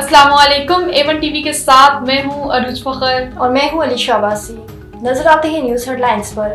अस्सलाम वालेकुम। A1 TV के साथ मैं हूँ अरूज फखर और मैं हूँ अलीशा अब्बासी। नजर आते हैं न्यूज़ हेडलाइंस पर।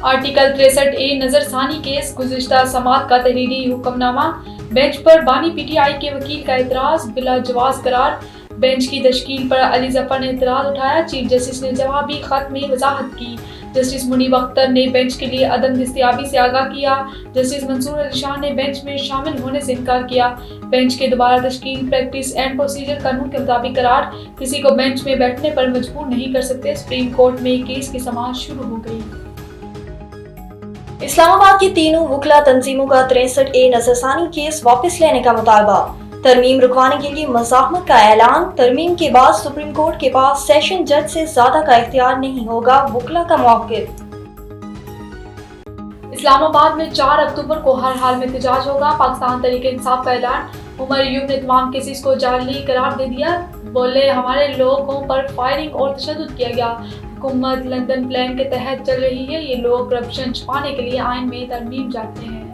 आर्टिकल 63A नजरसानी केस, गुज़िश्ता समात का तहरीरी हुक्मनामा, बेंच पर बानी PTI के वकील का एतराज, बिला जवाज करार। बेंच की तश्कील पर अली जफर ने एतराज उठाया। चीफ जस्टिस ने जवाबी खत में वजाहत की। जस्टिस मुनीब अख्तर ने बेंच के लिए अदम दस्तयाबी से आगाह किया। जस्टिस मंसूर अली शाह ने बेंच में शामिल होने से इनकार किया। बेंच के दोबारा तश्कील प्रैक्टिस एंड प्रोसीजर कानून के मुताबिक करार, किसी को बेंच में बैठने पर मजबूर नहीं कर सकते। सुप्रीम कोर्ट में केस की समाअत शुरू हो गई। इस्लामाबाद की तीनों वकला तंजीमों का 63A नजरसानी केस वापस लेने का मुतालबा, तरमीम रुकवाने के लिए मज़ाहमत का ऐलान। तरमीम के बाद सुप्रीम कोर्ट के पास सेशन जज से ज्यादा का इख्तियार नहीं होगा, वकला का मौक़िफ़। इस्लामाबाद में 4 अक्टूबर को हर हाल में एहतजाज होगा। पाकिस्तान तहरीक इंसाफ का ऐलान। उमर अयूब ने तमाम केसेस को जाली करार दे दिया। बोले, हमारे लोगों पर फायरिंग और तशद्दुद किया गया। हुकूमत लंदन प्लान के तहत चल रही है। ये लोग करप्शन छुपाने के लिए आइन में तरमीम चाहते हैं।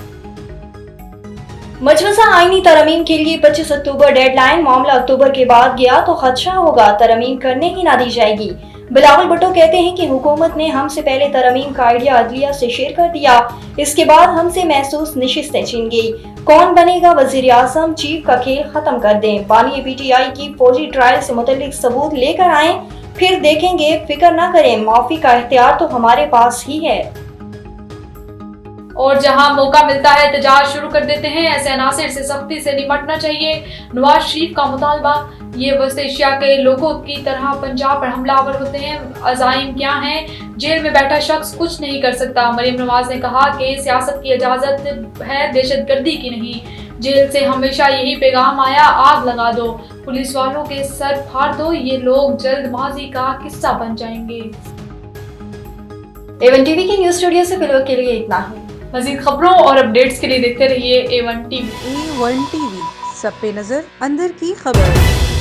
मजवसा आईनी तरमीम के लिए 25 अक्टूबर डेडलाइन। मामला अक्टूबर के बाद गया तो खदशा होगा, तरमीम करने ही ना दी जाएगी। बिलावल भुट्टो कहते हैं कि हुकूमत ने हमसे पहले तरमीम का आइडिया अदलिया से शेयर कर दिया, इसके बाद हमसे महसूस नशिस्तें छीन गई। कौन बनेगा वजीर आजम, चीफ का खेल खत्म कर दें। बानी PTI की फौजी ट्रायल से मुतल्लिक सबूत लेकर आए, फिर देखेंगे। फिक्र ना करें, माफी का इख्तियार तो हमारे पास ही है। और जहां मौका मिलता है एहतजाज शुरू कर देते हैं। ऐसे अनासिर से सख्ती से निपटना चाहिए। नवाज शरीफ का मुतालबा, ये वस्त एशिया के लोगों की तरह पंजाब पर हमलावर होते हैं। अज़ाइम क्या हैं? जेल में बैठा शख्स कुछ नहीं कर सकता। मरीम नवाज ने कहा कि सियासत की इजाज़त है, दहशतगर्दी की नहीं। जेल से हमेशा यही पैगाम आया, आग लगा दो, पुलिस वालों के सर फाड़ दो, ये लोग जल्द माजी का किस्सा बन जाएंगे। A1 टीवी के न्यूज़ स्टूडियो से फिलहाल के लिए इतना ही। मज़ीद खबरों और अपडेट्स के लिए देखते रहिए A1 टीवी। A1 टीवी, सब पे नजर, अंदर की खबर।